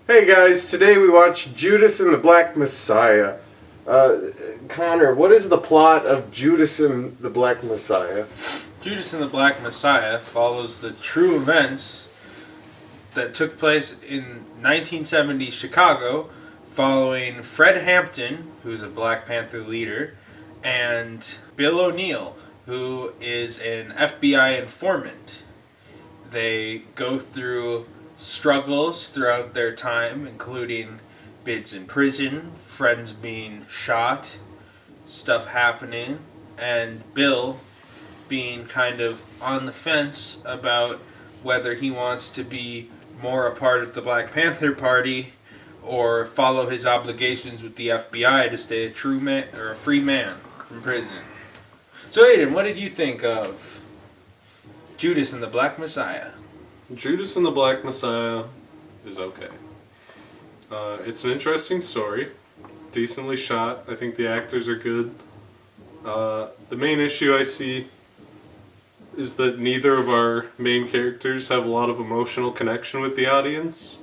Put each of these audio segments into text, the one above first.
Hey guys, today we watched Judas and the Black Messiah. Connor, what is the plot of Judas and the Black Messiah? Judas and the Black Messiah follows the true events that took place in 1970 Chicago following Fred Hampton, who's a Black Panther leader, and Bill O'Neill, who is an FBI informant. They go through struggles throughout their time, including bids in prison, friends being shot, stuff happening, and Bill being kind of on the fence about whether he wants to be more a part of the Black Panther Party or follow his obligations with the FBI to stay a true man or a free man from prison. So Aiden, what did you think of Judas and the Black Messiah? Judas and the Black Messiah is okay. It's an interesting story, decently shot. I think the actors are good. The main issue I see is that neither of our main characters have a lot of emotional connection with the audience.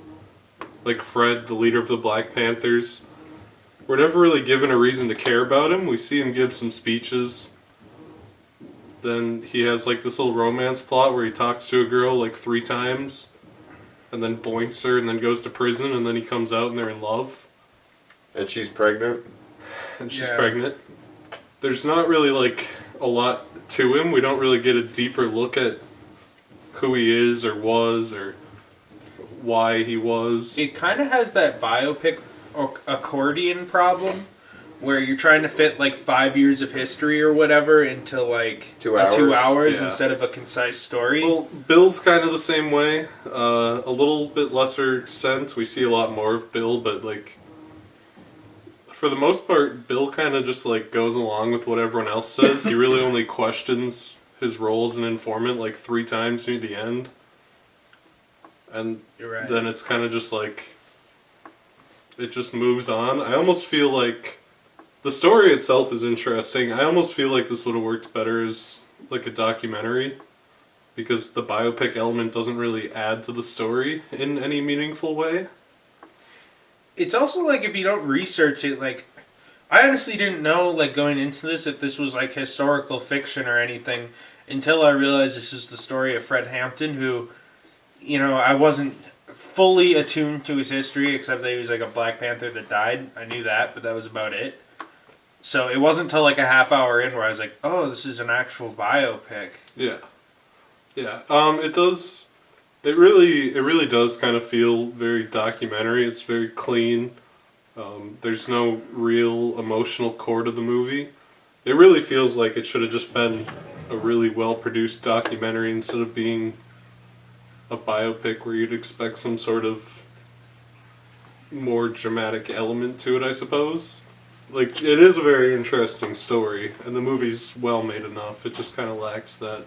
Like Fred, the leader of the Black Panthers, we're never really given a reason to care about him. We see him give some speeches. Then he has like this little romance plot where he talks to a girl like 3 times and then boinks her and then goes to prison and then he comes out and they're in love. And she's pregnant? And she's pregnant. There's not really like a lot to him. We don't really get a deeper look at who he is or was or why he was. It kind of has that biopic accordion problem where you're trying to fit like 5 years of history or whatever into like 2 hours, 2 hours Yeah. instead of a concise story. Well, Bill's kind of the same way. A little bit lesser extent. We see a lot more of Bill, but like for the most part, Bill kind of just like goes along with what everyone else says. He really only questions his role as an informant like 3 times near the end. And You're right. then it's kind of just like it just moves on. I almost feel like the story itself is interesting. I almost feel like this would have worked better as like a documentary because the biopic element doesn't really add to the story in any meaningful way. It's also like if you don't research it, like I honestly didn't know like going into this if this was like historical fiction or anything until I realized this is the story of Fred Hampton, who, you know, I wasn't fully attuned to his history except that he was like a Black Panther that died. I knew that, but that was about it. So it wasn't until like a half hour in where I was like, oh, this is an actual biopic. Yeah. Yeah. It really does kind of feel very documentary. It's very clean. There's no real emotional core to the movie. It really feels like it should have just been a really well-produced documentary instead of being a biopic where you'd expect some sort of more dramatic element to it, I suppose. Like, it is a very interesting story, and the movie's well made enough. It just kind of lacks that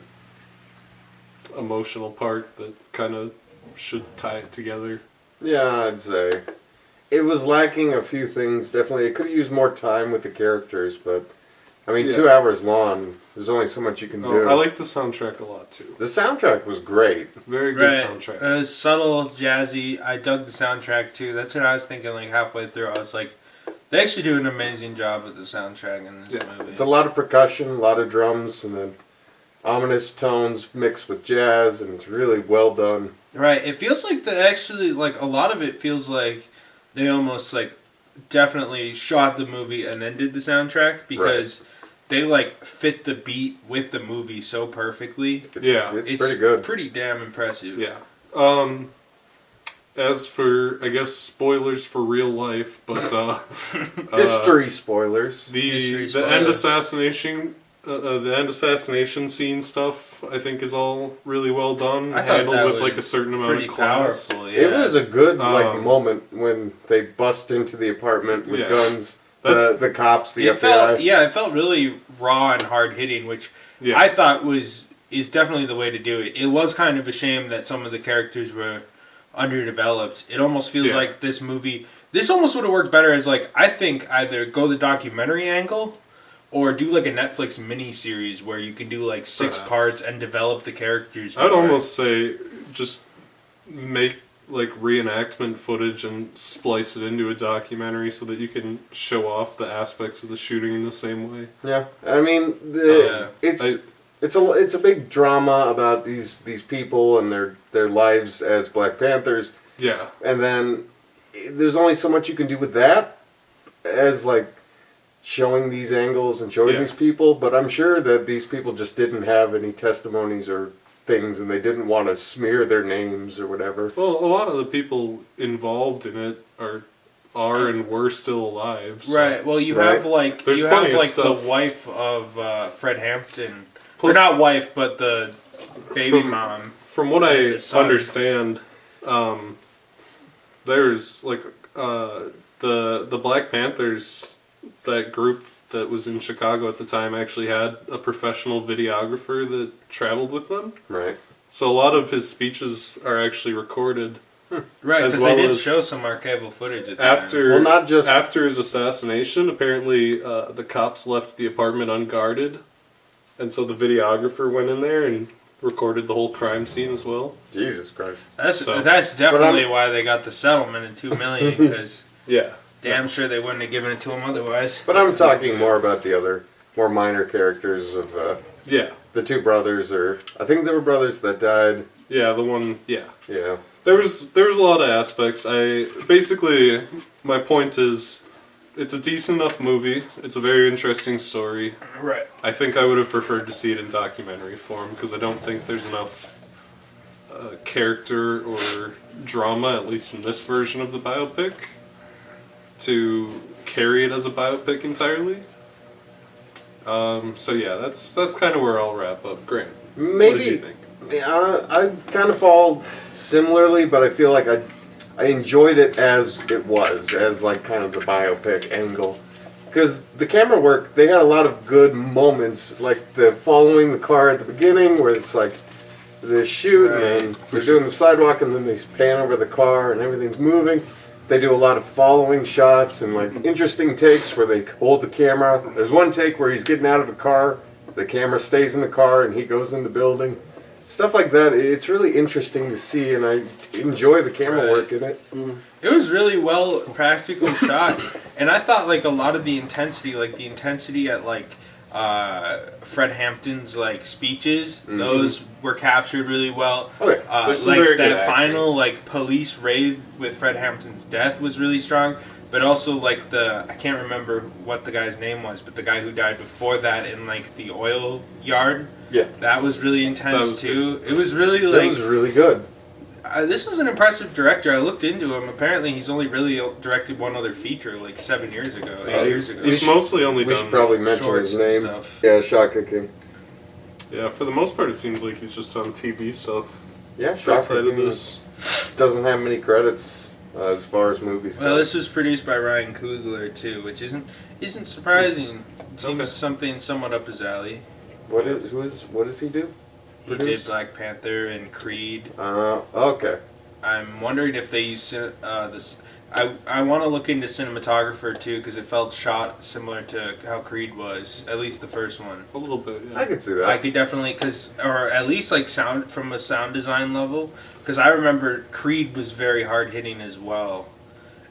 emotional part that kind of should tie it together. Yeah, I'd say. It was lacking a few things, definitely. It could have used more time with the characters, but, I mean, 2 hours long. There's only so much you can do. I like the soundtrack a lot, too. The soundtrack was great. Very good soundtrack. It was subtle, jazzy. I dug the soundtrack, too. That's what I was thinking, like, halfway through. I was like, they actually do an amazing job with the soundtrack in this movie. It's a lot of percussion, a lot of drums, and then ominous tones mixed with jazz, and it's really well done. Right. It feels like a lot of it feels like they almost, like, definitely shot the movie and then did the soundtrack because they, like, fit the beat with the movie so perfectly. It's pretty good. Pretty damn impressive. Yeah. As for, I guess, spoilers for real life, but History spoilers. The end assassination, the end assassination scene stuff, I think, is all really well done. I thought handled that with was like a certain amount pretty of class. powerful. Yeah. It was a good moment when they bust into the apartment with guns. The cops, the FBI. It felt really raw and hard hitting, which I thought is definitely the way to do it. It was kind of a shame that some of the characters were underdeveloped. It almost feels like this movie. This almost would have worked better as like I think either go the documentary angle or do like a Netflix mini-series where you can do like 6 parts and develop the characters more. I'd almost say just make like reenactment footage and splice it into a documentary so that you can show off the aspects of the shooting in the same way. Yeah, I mean, it's a big drama about these people and their lives as Black Panthers. Yeah. And then there's only so much you can do with that, as like showing these angles and showing these people. But I'm sure that these people just didn't have any testimonies or things, and they didn't want to smear their names or whatever. Well, a lot of the people involved in it are and were still alive. So. Right. Well, you have like There's you plenty have of like stuff. the wife of Fred Hampton, Plus- or not wife, but the baby mom. From what I the son. understand, there's like the Black Panthers, that group that was in Chicago at the time, actually had a professional videographer that traveled with them. Right. So a lot of his speeches are actually recorded. Right, as because well they did as show some archival footage at the After, Well, not just- after his assassination, apparently the cops left the apartment unguarded, and so the videographer went in there and recorded the whole crime scene as well. Jesus Christ. That's So- definitely why they got the settlement at $2 million, because Yeah. damn sure they wouldn't have given it to him otherwise. But I'm talking more about the other, more minor characters of Yeah. the two brothers, or I think they were brothers that died. Yeah, the one, yeah. Yeah. There was a lot of aspects. Basically, my point is, it's a decent enough movie. It's a very interesting story. Right. I think I would have preferred to see it in documentary form, because I don't think there's enough character or drama, at least in this version of the biopic, to carry it as a biopic entirely. So yeah, that's kind of where I'll wrap up. Grant, Maybe. what did you think? I kind of fall similarly, but I feel like I enjoyed it as it was, as like kind of the biopic angle. Because the camera work, they had a lot of good moments, like the following the car at the beginning, where it's like they shoot and then they're doing the sidewalk, and then they pan over the car and everything's moving. They do a lot of following shots and like interesting takes where they hold the camera. There's one take where he's getting out of a car, the camera stays in the car, and he goes in the building. Stuff like that, it's really interesting to see, and I enjoy the camera work in it. It was really well practical shot, and I thought like a lot of the intensity, at like Fred Hampton's like speeches, those were captured really well. Okay. There's some Like very that good acting. final like police raid with Fred Hampton's death was really strong, but also like I can't remember what the guy's name was, but the guy who died before that in like the oil yard. Yeah. That was really intense That was too. It was really That like was really good. this was an impressive director. I looked into him. Apparently, he's only really directed one other feature like 7 years ago, 8 years ago. He's mostly only We done. should probably mention shorts his and name. stuff. Yeah, Shaka King. Yeah, for the most part, it seems like he's just on TV stuff. Yeah, Outside Shaka of King this, doesn't have many credits as far as movies go. Well, this was produced by Ryan Coogler too, which isn't surprising. Seems Okay. something somewhat up his alley. What does he do? He Produce? did Black Panther and Creed. Okay. I'm wondering if they use this. I want to look into cinematographer too, because it felt shot similar to how Creed was, at least the first one. a little bit. Yeah. I could see that. I could definitely, or at least like sound from a sound design level, because I remember Creed was very hard hitting as well,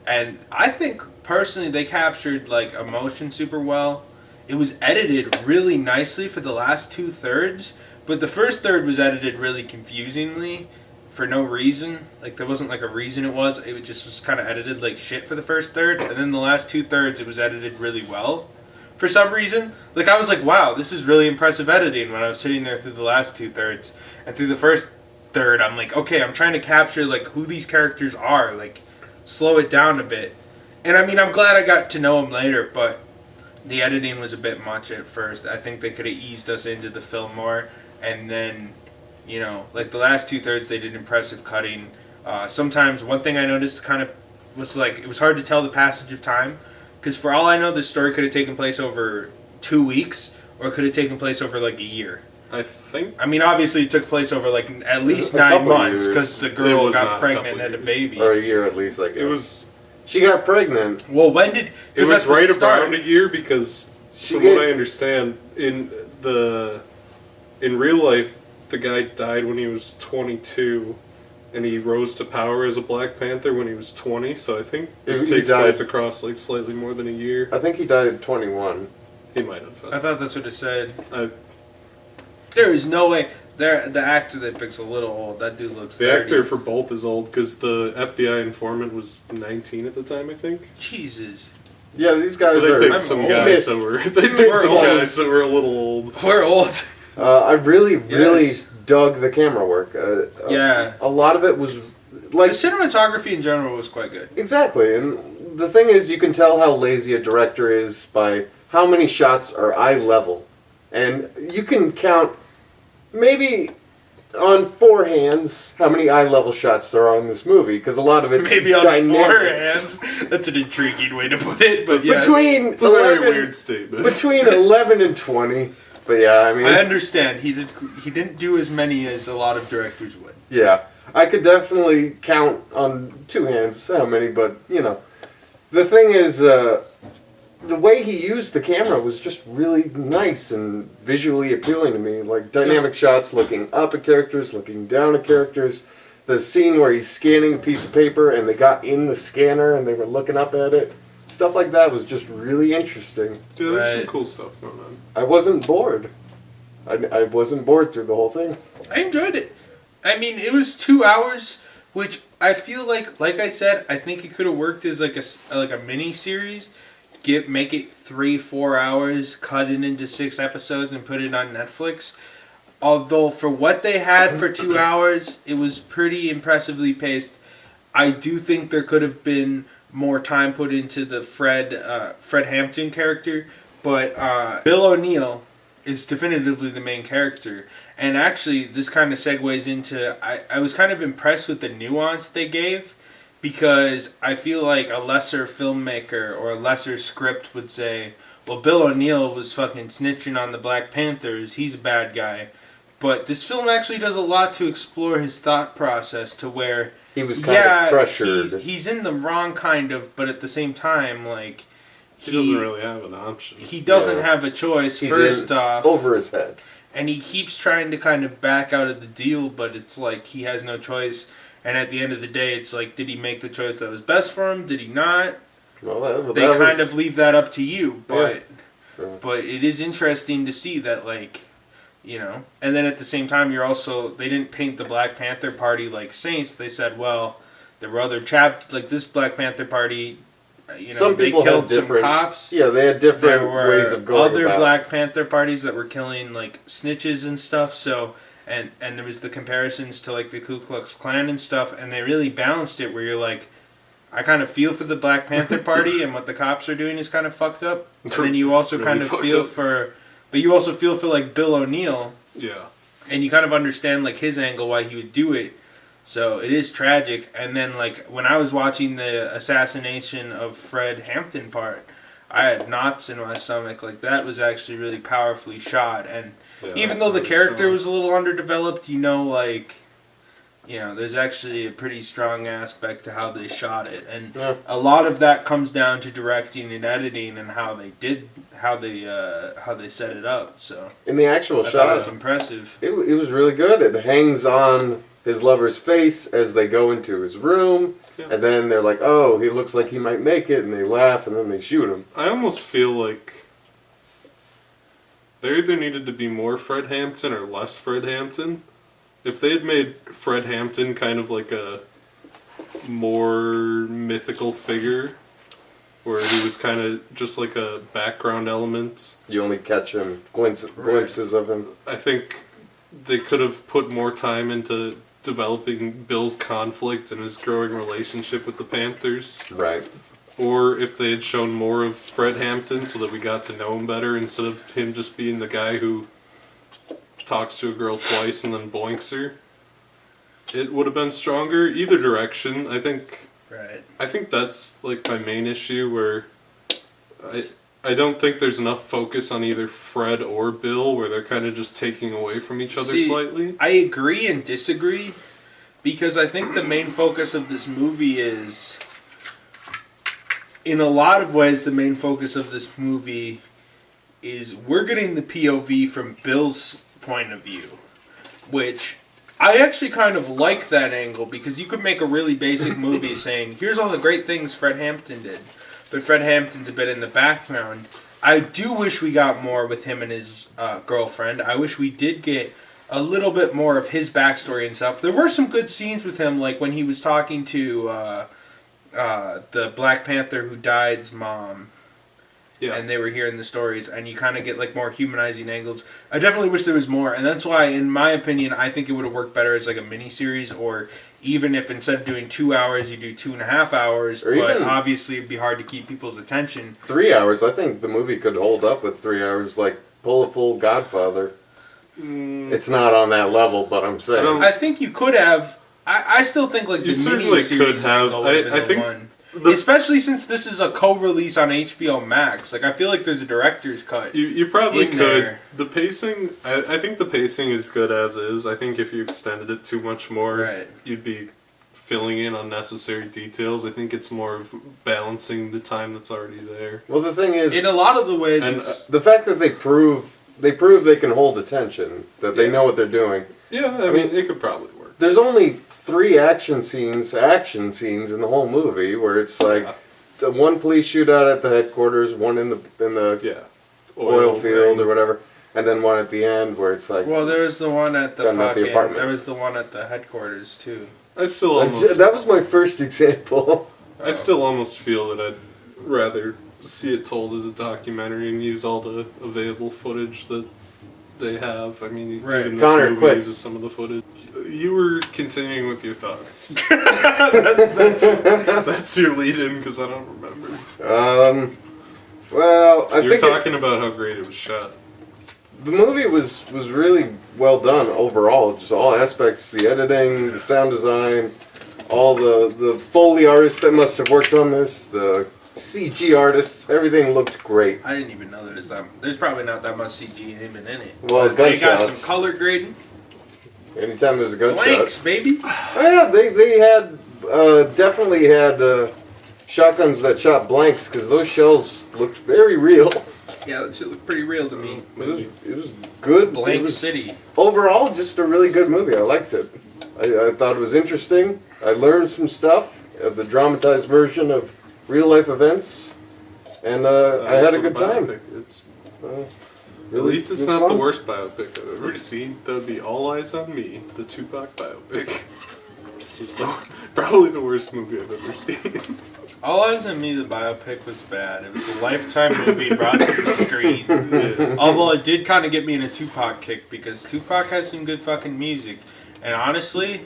and I think personally they captured like emotion super well. It was edited really nicely for the last 2/3, but the first third was edited really confusingly for no reason. Like there wasn't like a reason it was. It just was kind of edited like shit for the first third, and then the last 2/3 it was edited really well. For some reason, like I was like, wow, this is really impressive editing when I was sitting there through the last 2/3. And through the first third, I'm like, okay, I'm trying to capture like who these characters are, like slow it down a bit. And I mean, I'm glad I got to know them later, but the editing was a bit much at first. I think they could have eased us into the film more, and then, you know, like the last 2/3 they did impressive cutting. Sometimes one thing I noticed kind of was like, it was hard to tell the passage of time. Because for all I know, this story could have taken place over 2 weeks, or it could have taken place over like a year. I think. I mean, obviously it took place over like at least A 9 couple months, years. because the It girl was not got a pregnant couple and had a years. baby. Or a year at least, I guess. It was. She got pregnant. Well, when did... It 'cause was that's the right start. around a year, because She from did. what I understand, in real life, the guy died when he was 22, and he rose to power as a Black Panther when he was 20. So I think this He takes died. place across like slightly more than a year. I think he died at 21. He might have. I thought that's what it said. I, There is no way. The actor they pick's a little old. That dude looks. the 30. actor for both is old because the FBI informant was 19 at the time, I think. Jesus. Yeah, these guys So they are. picked some guys that were a little old. We're old. I really Yes. dug the camera work. Yeah. A lot of it was The like cinematography in general was quite good. exactly, and the thing is, you can tell how lazy a director is by how many shots are eye level, and you can count maybe on 4 hands how many eye level shots there are in this movie because a lot of it's Maybe on dynamic. 4 hands. That's an intriguing way to put it, but yes. Between It's a very 11 weird statement. between 11 and 20. But yeah, I mean, I understand. He didn't do as many as a lot of directors would. yeah, I could definitely count on 2 hands how many, but you know, the thing is, the way he used the camera was just really nice and visually appealing to me. Like dynamic shots, looking up at characters, looking down at characters. The scene where he's scanning a piece of paper and they got in the scanner and they were looking up at it. Stuff like that was just really interesting. Yeah, there's some Right. cool stuff going on. I wasn't bored. I wasn't bored through the whole thing. I enjoyed it. I mean, it was 2 hours, which I feel like I said, I think it could have worked as like a mini series. Make it 3-4 hours, cut it into 6 episodes, and put it on Netflix. Although for what they had for 2 hours, it was pretty impressively paced. I do think there could have been more time put into the Fred Hampton character, but Bill O'Neill is definitively the main character. And actually, this kind of segues into I was kind of impressed with the nuance they gave, because I feel like a lesser filmmaker or a lesser script would say, well, Bill O'Neill was fucking snitching on the Black Panthers, he's a bad guy. But this film actually does a lot to explore his thought process to where He was kind of pressured. he's in the wrong kind of, but at the same time, like He doesn't really have an option. He doesn't Yeah. have a choice. He's first in off, over his head. and he keeps trying to kind of back out of the deal, but it's like he has no choice. And at the end of the day, it's like, did he make the choice that was best for him? Did he not? Well, They kind of leave that up to you, but Yeah. Sure. but it is interesting to see that, like, you know. And then at the same time, they didn't paint the Black Panther Party like saints. They said, well, there were other like this Black Panther Party, you know, Some they people killed had some different- cops. Yeah, they had There different were ways of going other about. Black Panther parties that were killing like snitches and stuff. So and there was the comparisons to like the Ku Klux Klan and stuff, and they really balanced it where you're like, I kind of feel for the Black Panther Party and what the cops are doing is kind of fucked up. And then you also Really kind of fucked feel up. but you also feel for like Bill O'Neill, Yeah. and you kind of understand like his angle why he would do it. So it is tragic. And then like when I was watching the assassination of Fred Hampton part, I had knots in my stomach. Like that was actually really powerfully shot. And Yeah, even that's though the really character strong. was a little underdeveloped, there's actually a pretty strong aspect to how they shot it. And Yeah. a lot of that comes down to directing and editing and how they set it up. So In the actual I thought it was shot, impressive. it was really good. It hangs on his lover's face as they go into his room, Yeah. and then they're like, "Oh, he looks like he might make it," and they laugh, and then they shoot him. I almost feel like there either needed to be more Fred Hampton or less Fred Hampton. If they had made Fred Hampton kind of like a more mythical figure, where he was kind of just like a background element, You only catch him glimpses of him. I think they could have put more time into developing Bill's conflict and his growing relationship with the Panthers. Right. Or if they had shown more of Fred Hampton so that we got to know him better instead of him just being the guy who talks to a girl twice and then boinks her. It would have been stronger either direction. I think that's like my main issue where I don't think there's enough focus on either Fred or Bill where they're kind of just taking away from each other slightly. I agree and disagree, because I think the main focus of this movie is, in a lot of ways, the main focus of this movie is we're getting the POV from Bill's point of view, which I actually kind of like that angle because you could make a really basic movie saying, here's all the great things Fred Hampton did. But Fred Hampton's a bit in the background. I do wish we got more with him and his girlfriend. I wish we did get a little bit more of his backstory and stuff. There were some good scenes with him, like when he was talking to the Black Panther who died's mom. Yeah. And they were hearing the stories, and you kind of get like more humanizing angles. I definitely wish there was more, and that's why, in my opinion, I think it would have worked better as like a mini-series, or even if instead of doing 2 hours, you do 2.5 hours, or but even obviously it'd be hard to keep people's attention. 3 hours. I think the movie could hold up with 3 hours, like pull a full Godfather. It's not on that level, but I'm saying. I think you could have. I still think like You the certainly mini-series could have. angle would have been I the think one. Especially since this is a co-release on HBO Max. Like, I feel like there's a director's cut. You probably in could. there. The pacing, I think the pacing is good as is. I think if you extended it too much more, Right. you'd be filling in unnecessary details. I think it's more of balancing the time that's already there. Well, the thing is, In a lot of the ways, And, it's, the fact that they prove they can hold attention, that they know what they're doing. Yeah, I mean, it could probably work. There's only 3 action scenes in the whole movie where it's like the one police shootout at the headquarters, one in the Yeah. oil field thing. or whatever, and then one at the end where it's like. well, there was the one at the Done at the fucking. apartment. There was the one at the headquarters too. I still almost, that was my first example. I still almost feel that I'd rather see it told as a documentary and use all the available footage that they have. I mean, Right. even this Connor, movie quick. uses some of the footage. You were continuing with your thoughts. That's your lead-in because I don't remember. Well, I You were think talking about how great it was shot. the movie was really well done overall. Just all aspects, the editing, the sound design, all the Foley artists that must have worked on this, the CG artists, everything looked great. I didn't even know there was that. There's probably not that much CG even in it. Well, But they got gunshots. some color grading. Anytime there's a gunshot. Blanks, baby. Oh, yeah, they had definitely had shotguns that shot blanks because those shells looked very real. Yeah, that shit looked pretty real to me. It was good. Blank It was, City. overall, just a really good movie. I liked it. I thought it was interesting. I learned some stuff, the dramatized version of real life events, and I had a good time. At least it's good not fun. the worst biopic I've ever seen. That would be All Eyes on Me, the Tupac biopic. Just probably the worst movie I've ever seen. All Eyes on Me, the biopic, was bad. It was a Lifetime movie brought to the screen. Yeah. Although it did kind of get me in a Tupac kick because Tupac has some good fucking music. And honestly,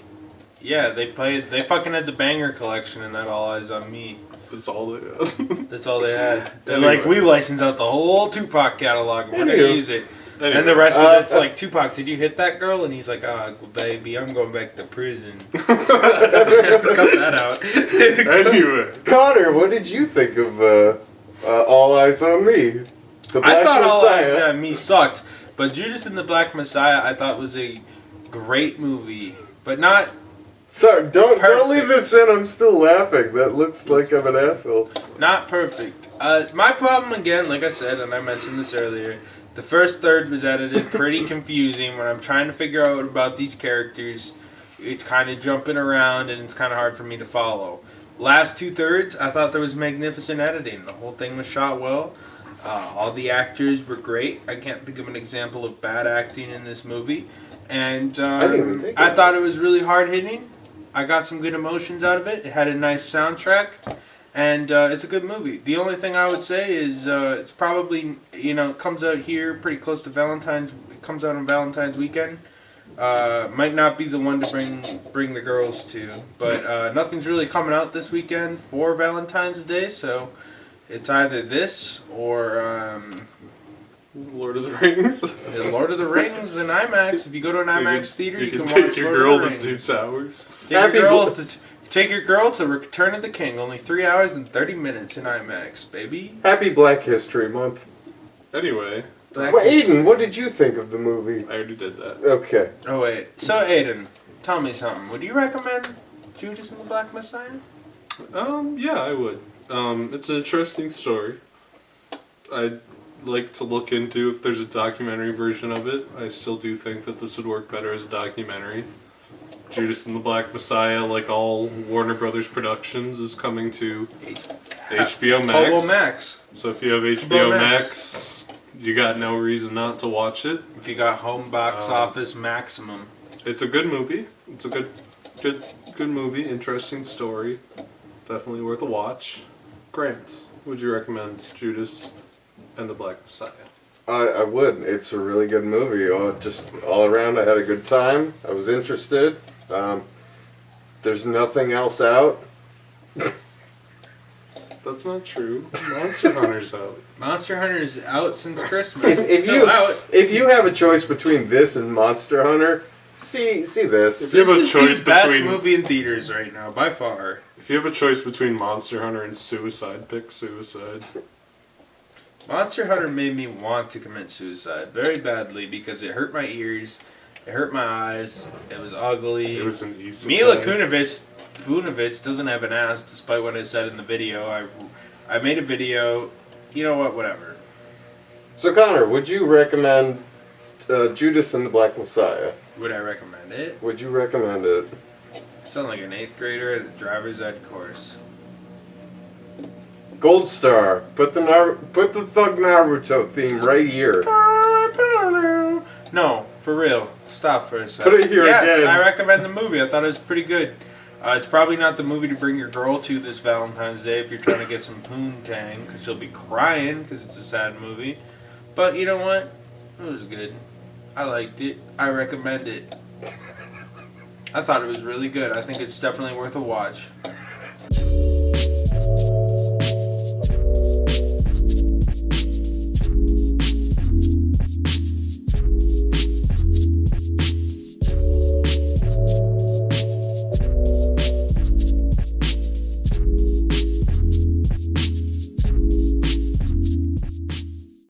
yeah, they fucking had the banger collection in that All Eyes on Me. That's all they had. That's all they had. They're Anyway. like, we license out the whole Tupac catalog and we're going to Anywho. use it. Anyway. And the rest of it's like, Tupac, did you hit that girl? And he's like, baby, I'm going back to prison. Cut that out. Anyway. Connor, what did you think of All Eyes on Me? The I thought All Eyes Messiah? on Me sucked, but Judas and the Black Messiah I thought was a great movie. But not... Sorry, don't leave Perfect. this in. I'm still laughing. That looks like I'm an asshole. Not perfect. My problem, again, like I said, and I mentioned this earlier, the first third was edited pretty confusing. When I'm trying to figure out about these characters, it's kind of jumping around and it's kind of hard for me to follow. Last 2/3, I thought there was magnificent editing. The whole thing was shot well. All the actors were great. I can't think of an example of bad acting in this movie. And didn't even think I of thought it was really hard hitting. I got some good emotions out of it. It had a nice soundtrack. And it's a good movie. The only thing I would say is it's probably, it comes out here pretty close to Valentine's. It comes out on Valentine's weekend. Might not be the one to bring the girls to. But nothing's really coming out this weekend for Valentine's Day. So it's either this or Lord of the Rings. Lord of the Rings in IMAX. If you go to an IMAX theater, you can take watch your Lord girl of the to Rings. Two Towers. Take your girl to Return of the King. Only 3 hours and 30 minutes in IMAX, baby. Happy Black History Month. Anyway, Black Well, is- Aiden, what did you think of the movie? I already did that. Okay. Oh wait. So Aiden, tell me something. Would you recommend Judas and the Black Messiah? Yeah, I would. It's an interesting story. I'd like to look into if there's a documentary version of it. I still do think that this would work better as a documentary. Judas and the Black Messiah, like all Warner Brothers productions, is coming to HBO Max. Oh, well, Max. So if you have HBO HBO Max, you got no reason not to watch it. If you got home box office maximum. It's a good movie. It's a good movie. Interesting story. Definitely worth a watch. Grant, would you recommend Judas and the Black Messiah? I would. It's a really good movie. Just all around, I had a good time. I was interested. There's nothing else out. That's not true. Monster Hunter's out. Monster Hunter is out since Christmas. If you have a choice between this and Monster Hunter, see this. If you have a This is choice the best between movie in theaters right now, by far. If you have a choice between Monster Hunter and Suicide, pick Suicide. Monster Hunter made me want to commit suicide very badly because it hurt my ears, it hurt my eyes, it was ugly. It was an isekai. Mila Kunovich doesn't have an ass, despite what I said in the video. I made a video. You know what? Whatever. So Connor, would you recommend Judas and the Black Messiah? Would I recommend it? Would you recommend it? Sound like an 8th grader at a driver's ed course. Gold Star. Put the Thug Naruto theme right here. No, for real. Stop for a second. Put it here yes, again. I recommend the movie. I thought it was pretty good. It's probably not the movie to bring your girl to this Valentine's Day if you're trying to get some poontang, because she'll be crying because it's a sad movie. But you know what? It was good. I liked it. I recommend it. I thought it was really good. I think it's definitely worth a watch.